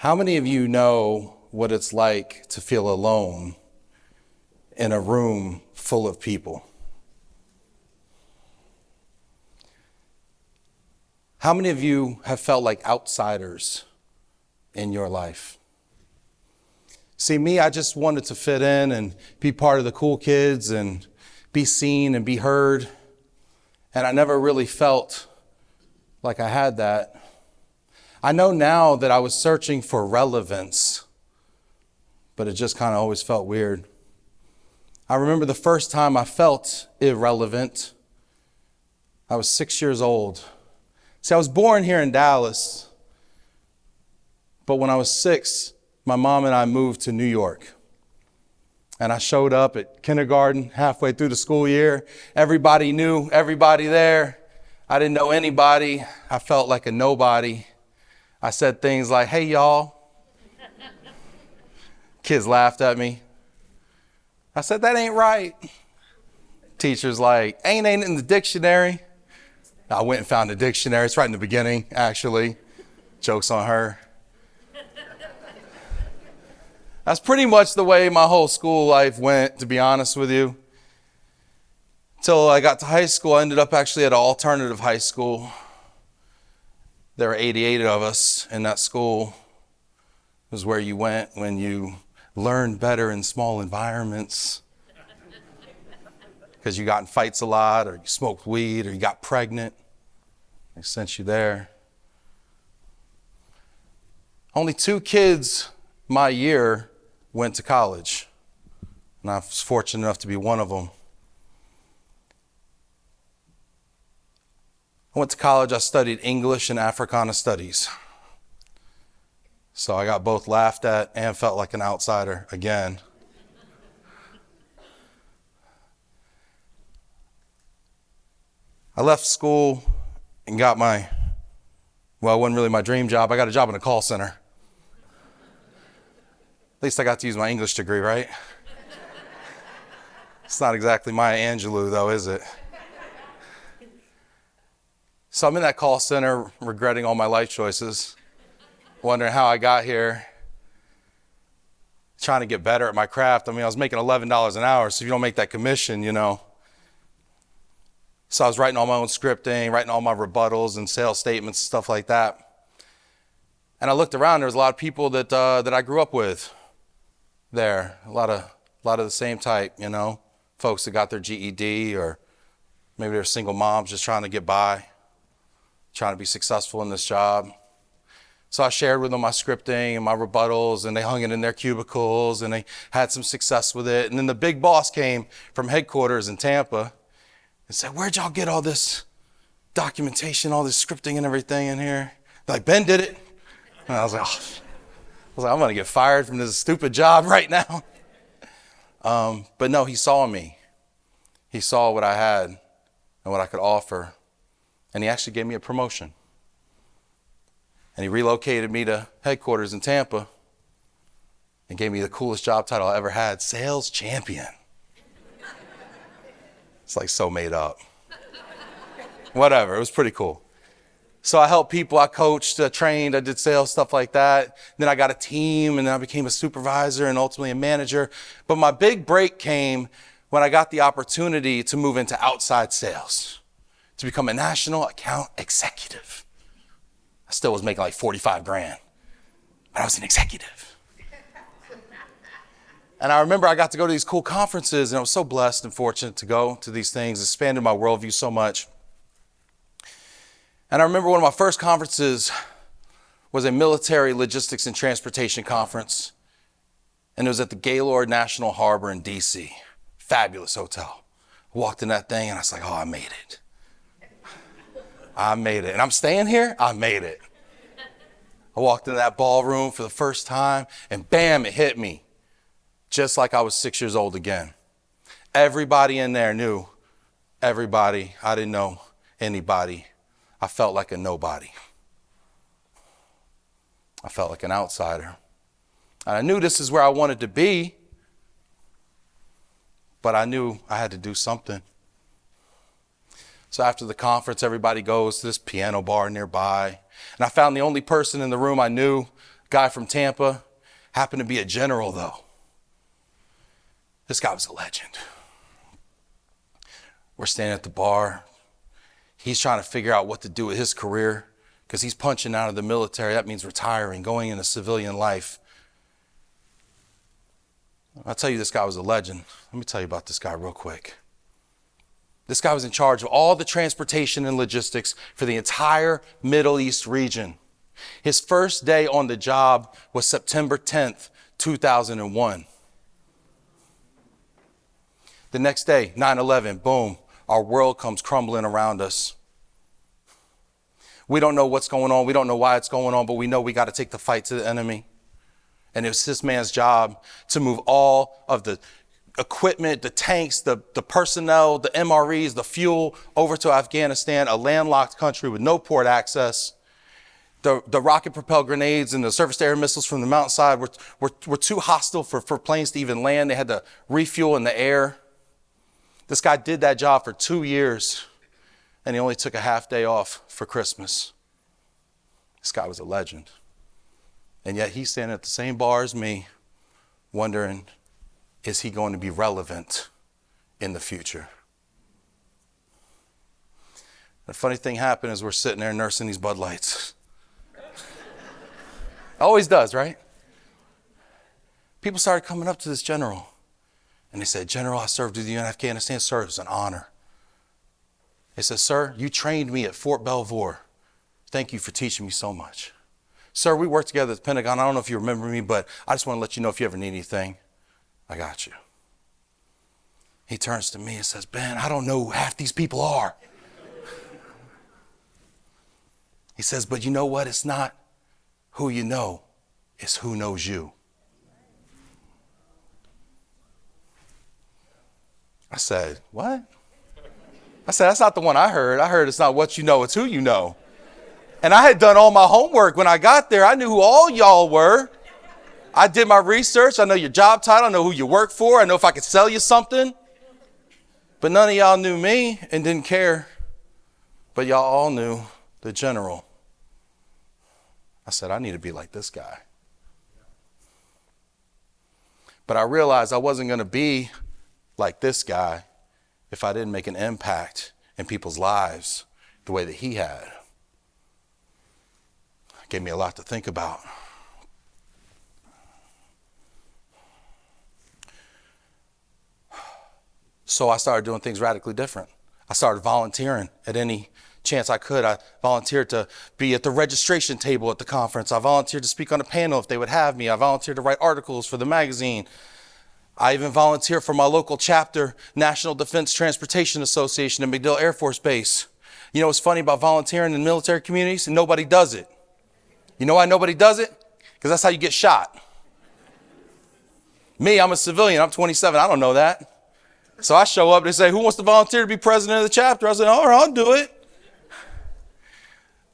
How many of you know what it's like to feel alone in a room full of people? How many of you have felt like outsiders in your life? See, me, I just wanted to fit in and be part of the cool kids and be seen and be heard. And I never really felt like I had that. I know now that I was searching for relevance, but it just kind of always felt weird. I remember the first time I felt irrelevant. I was 6 years old. See, I was born here in Dallas, but when I was 6, my mom and I moved to New York. And I showed up at kindergarten halfway through the school year. Everybody knew everybody there. I didn't know anybody. I felt like a nobody. I said things like, "Hey, y'all." Kids laughed at me. I said, "That ain't right." Teacher's like, ain't in the dictionary." I went and found the dictionary. It's right in the beginning, actually. Joke's on her. That's pretty much the way my whole school life went, to be honest with you. Until I got to high school, I ended up actually at an alternative high school. There were 88 of us in that school. It was where you went when you learned better in small environments. Because you got in fights a lot, or you smoked weed, or you got pregnant. They sent you there. Only 2 kids my year went to college. And I was fortunate enough to be one of them. I went to college, I studied English and Africana studies. So I got both laughed at and felt like an outsider again. I left school and got it wasn't really my dream job. I got a job in a call center. At least I got to use my English degree, right? It's not exactly Maya Angelou, though, is it? So I'm in that call center regretting all my life choices, wondering how I got here, trying to get better at my craft. I mean, I was making $11 an hour, so if you don't make that commission, So I was writing all my own scripting, writing all my rebuttals and sales statements, stuff like that. And I looked around, there was a lot of people that I grew up with there, a lot of the same type, folks that got their GED, or maybe they're single moms just trying to get by, trying to be successful in this job. So I shared with them my scripting and my rebuttals, and they hung it in their cubicles, and they had some success with it. And then the big boss came from headquarters in Tampa and said, "Where'd y'all get all this documentation, all this scripting and everything in here?" They're like, "Ben did it." And I was like, I'm going to get fired from this stupid job right now. But no, he saw me. He saw what I had and what I could offer. And he actually gave me a promotion. And he relocated me to headquarters in Tampa and gave me the coolest job title I ever had, sales champion. It's like so made up. Whatever, it was pretty cool. So I helped people, I coached, I trained, I did sales, stuff like that. Then I got a team, and then I became a supervisor and ultimately a manager. But my big break came when I got the opportunity to move into outside sales, to become a national account executive. I still was making like 45 grand, but I was an executive. And I remember I got to go to these cool conferences, and I was so blessed and fortunate to go to these things. It expanded my worldview so much. And I remember one of my first conferences was a military logistics and transportation conference. And it was at the Gaylord National Harbor in DC. Fabulous hotel. I walked in that thing and I was like, I made it. I made it. And I'm staying here? I made it. I walked into that ballroom for the first time, and bam, it hit me. Just like I was 6 years old again. Everybody in there knew everybody. I didn't know anybody. I felt like a nobody. I felt like an outsider. And I knew this is where I wanted to be, but I knew I had to do something. So after the conference, everybody goes to this piano bar nearby. And I found the only person in the room I knew Guy from Tampa, happened to be a general though. This guy was a legend. We're standing at the bar. He's trying to figure out what to do with his career because he's punching out of the military. That means retiring, going into civilian life. I'll tell you, this guy was a legend. Let me tell you about this guy real quick. This guy was in charge of all the transportation and logistics for the entire Middle East region. His first day on the job was September 10th, 2001. The next day, 9/11, boom, our world comes crumbling around us. We don't know what's going on. We don't know why it's going on, but we know we got to take the fight to the enemy. And it was this man's job to move all of the equipment, the tanks, the personnel, the MREs, the fuel over to Afghanistan, a landlocked country with no port access. The rocket-propelled grenades and the surface-to-air missiles from the mountainside were too hostile for planes to even land. They had to refuel in the air. This guy did that job for 2 years, and he only took a half day off for Christmas. This guy was a legend. And yet he's standing at the same bar as me, wondering, is he going to be relevant in the future? The funny thing happened is we're sitting there nursing these Bud Lights. Always does, right? People started coming up to this general, and they said, "General, I served with you in Afghanistan." "Sir, it was an honor." They said, "Sir, you trained me at Fort Belvoir. Thank you for teaching me so much." "Sir, we worked together at the Pentagon. I don't know if you remember me, but I just want to let you know if you ever need anything, I got you." He turns to me and says, "Ben, I don't know who half these people are." He says, "But you know what? It's not who you know, it's who knows you." I said, "What?" I said, "That's not the one I heard. I heard it's not what you know, it's who you know." And I had done all my homework. When I got there, I knew who all y'all were. I did my research. I know your job title. I know who you work for. I know if I could sell you something. But none of y'all knew me and didn't care. But y'all all knew the general. I said, I need to be like this guy. But I realized I wasn't going to be like this guy if I didn't make an impact in people's lives the way that he had. It gave me a lot to think about. So I started doing things radically different. I started volunteering at any chance I could. I volunteered to be at the registration table at the conference. I volunteered to speak on a panel if they would have me. I volunteered to write articles for the magazine. I even volunteered for my local chapter, National Defense Transportation Association at MacDill Air Force Base. You know what's funny about volunteering in military communities? Nobody does it. You know why nobody does it? Because that's how you get shot. Me, I'm a civilian. I'm 27. I don't know that. So I show up, they say, "Who wants to volunteer to be president of the chapter?" I said, "All right, I'll do it."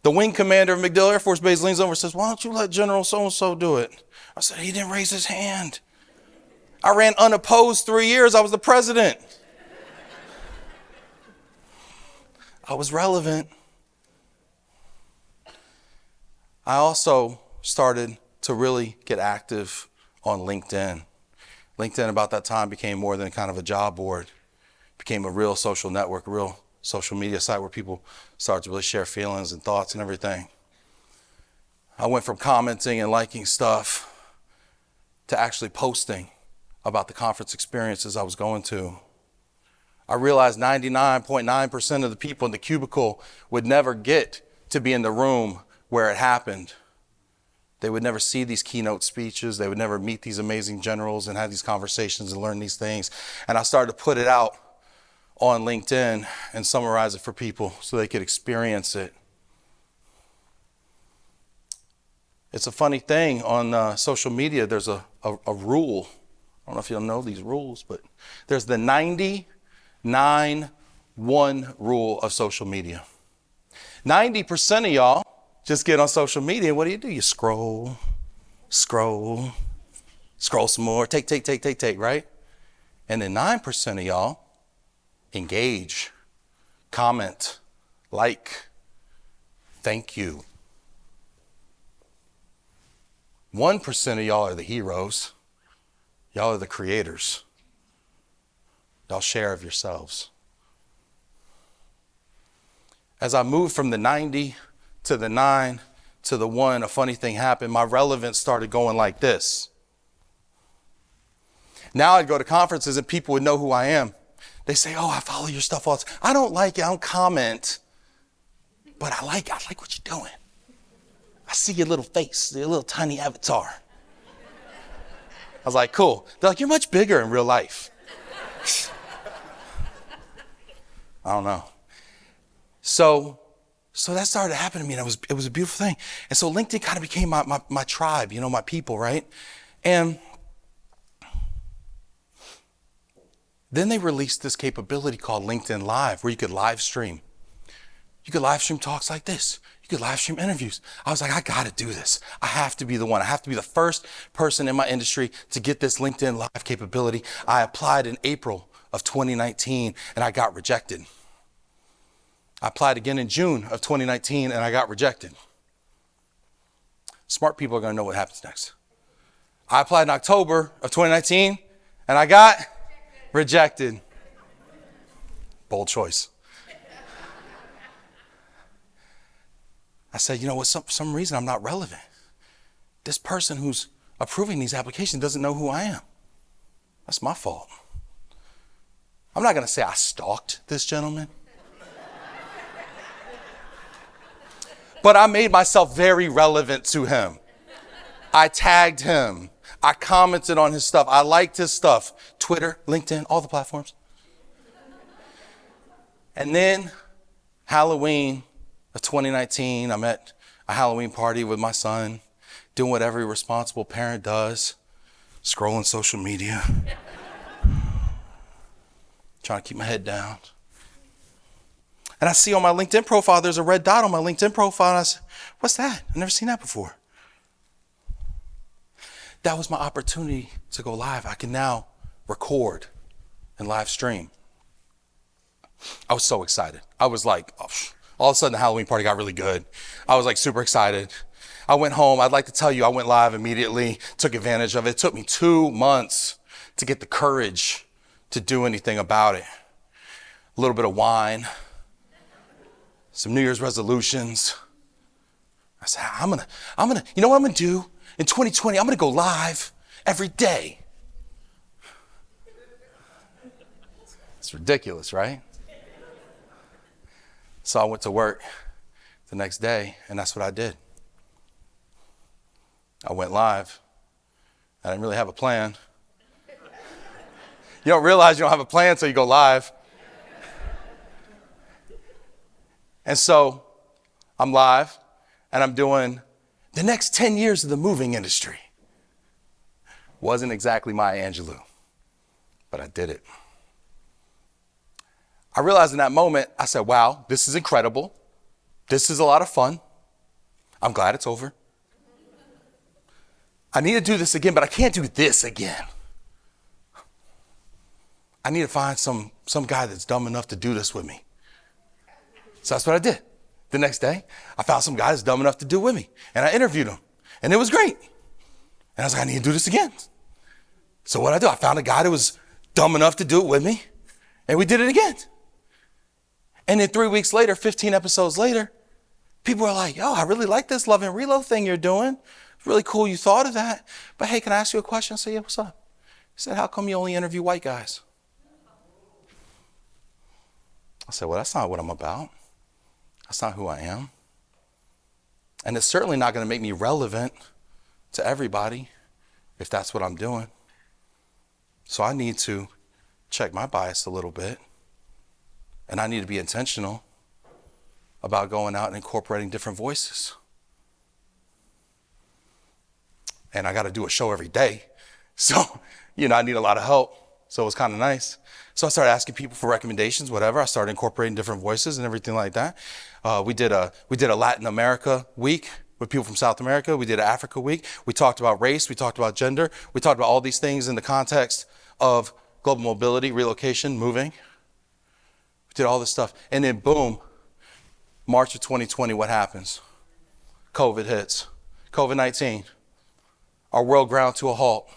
The wing commander of MacDill Air Force Base leans over and says, "Why don't you let General so-and-so do it?" I said, "He didn't raise his hand. I ran unopposed 3 years. I was the president." I was relevant. I also started to really get active on LinkedIn. LinkedIn about that time became more than kind of a job board. It became a real social network, a real social media site where people started to really share feelings and thoughts and everything. I went from commenting and liking stuff to actually posting about the conference experiences I was going to. I realized 99.9% of the people in the cubicle would never get to be in the room where it happened. They would never see these keynote speeches. They would never meet these amazing generals and have these conversations and learn these things. And I started to put it out on LinkedIn and summarize it for people so they could experience it. It's a funny thing on social media. There's a rule. I don't know if you'll know these rules, but there's the 90-9-1 rule of social media. 90% of y'all just get on social media, and what do? You scroll some more, take, right? And then 9% of y'all engage, comment, like, thank you. 1% of y'all are the heroes. Y'all are the creators. Y'all share of yourselves. As I moved from the 90 to the 9 to the 1, a funny thing happened. My relevance started going like this. Now I'd go to conferences and people would know who I am. They say, oh, I follow your stuff all the time. I don't like it, I don't comment, but I like what you're doing. I see your little face, your little tiny avatar. I was like, cool. They're like, you're much bigger in real life. I don't know. So that started to happen to me, and it was a beautiful thing. And so LinkedIn kind of became my tribe, my people, right? And then they released this capability called LinkedIn Live, where you could live stream. You could live stream talks like this. You could live stream interviews. I was like, I got to do this. I have to be the one. I have to be the first person in my industry to get this LinkedIn Live capability. I applied in April of 2019, and I got rejected. I applied again in June of 2019, and I got rejected. Smart people are going to know what happens next. I applied in October of 2019, and I got rejected. Bold choice. I said, you know what, some reason I'm not relevant. This person who's approving these applications doesn't know who I am. That's my fault. I'm not going to say I stalked this gentleman. But I made myself very relevant to him. I tagged him. I commented on his stuff. I liked his stuff. Twitter, LinkedIn, all the platforms. And then Halloween of 2019, I'm at a Halloween party with my son, doing what every responsible parent does, scrolling social media, trying to keep my head down. And I see on my LinkedIn profile, there's a red dot on my LinkedIn profile. And I said, what's that? I've never seen that before. That was my opportunity to go live. I can now record and live stream. I was so excited. I was like, oh, all of a sudden the Halloween party got really good. I was like super excited. I went home. I'd like to tell you I went live immediately, took advantage of it. It took me 2 months to get the courage to do anything about it. A little bit of wine, some New Year's resolutions. I said, I'm gonna, you know what I'm gonna do? In 2020, I'm gonna go live every day. It's ridiculous, right? So I went to work the next day, and that's what I did. I went live. I didn't really have a plan. You don't realize you don't have a plan until you go live. And so I'm live, and I'm doing the next 10 years of the moving industry. Wasn't exactly Maya Angelou, but I did it. I realized in that moment, I said, wow, this is incredible. This is a lot of fun. I'm glad it's over. I need to do this again, but I can't do this again. I need to find some guy that's dumb enough to do this with me. So that's what I did. The next day, I found some guy that's dumb enough to do it with me. And I interviewed him. And it was great. And I was like, I need to do this again. So what I do, I found a guy that was dumb enough to do it with me. And we did it again. And then 3 weeks later, 15 episodes later, people are like, yo, I really like this love and reload thing you're doing. It's really cool you thought of that. But hey, can I ask you a question? I said, yeah, what's up? He said, how come you only interview white guys? I said, well, that's not what I'm about. That's not who I am. And it's certainly not going to make me relevant to everybody if that's what I'm doing. So I need to check my bias a little bit. And I need to be intentional about going out and incorporating different voices. And I got to do a show every day. So, I need a lot of help. So it was kind of nice. So I started asking people for recommendations, whatever. I started incorporating different voices and everything like that. We did a Latin America week with people from South America. We did an Africa week. We talked about race. We talked about gender. We talked about all these things in the context of global mobility, relocation, moving. We did all this stuff. And then boom, March of 2020, what happens? COVID hits. COVID-19. our world ground to a halt.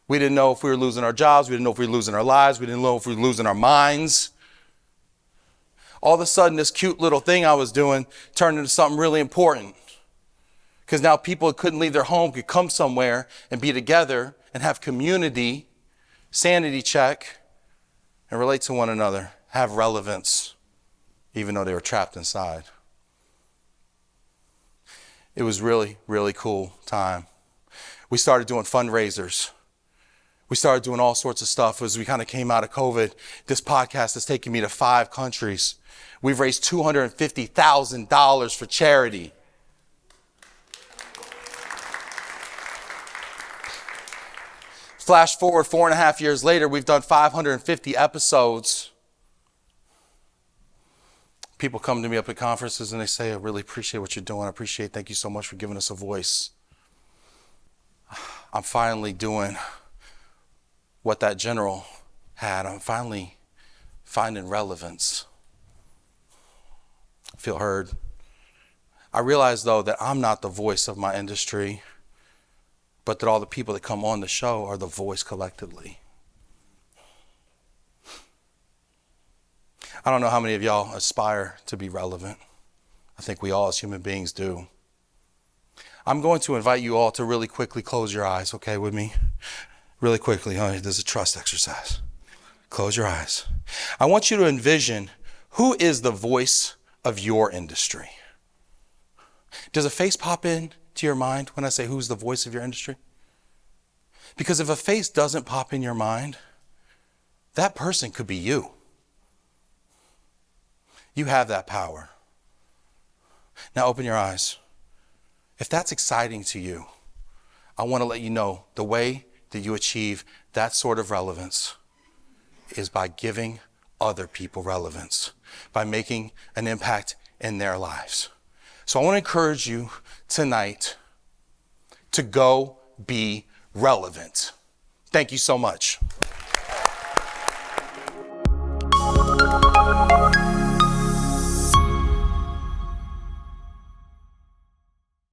We didn't know if we were losing our jobs. We didn't know if we were losing our lives. We didn't know if we were losing our minds. All of a sudden, this cute little thing I was doing turned into something really important. Because now people that couldn't leave their home could come somewhere and be together and have community, sanity check, and relate to one another, have relevance, even though they were trapped inside. It was really, really cool time. We started doing fundraisers. We started doing all sorts of stuff as we kind of came out of COVID. This podcast has taken me to 5 countries. We've raised $250,000 for charity. Flash forward 4.5 years later, we've done 550 episodes. People come to me up at conferences and they say, I really appreciate what you're doing. Thank you so much for giving us a voice. I'm finally doing what that general had. I'm finally finding relevance. I feel heard. I realize, though, that I'm not the voice of my industry, but that all the people that come on the show are the voice collectively. I don't know how many of y'all aspire to be relevant. I think we all as human beings do. I'm going to invite you all to really quickly close your eyes, okay, with me? Really quickly. There's a trust exercise. Close your eyes. I want you to envision who is the voice of your industry. Does a face pop in to your mind when I say who's the voice of your industry? Because if a face doesn't pop in your mind, that person could be you. You have that power. Now open your eyes. If that's exciting to you, I want to let you know the way that you achieve that sort of relevance is by giving other people relevance, by making an impact in their lives. So I want to encourage you tonight to go be relevant. Thank you so much.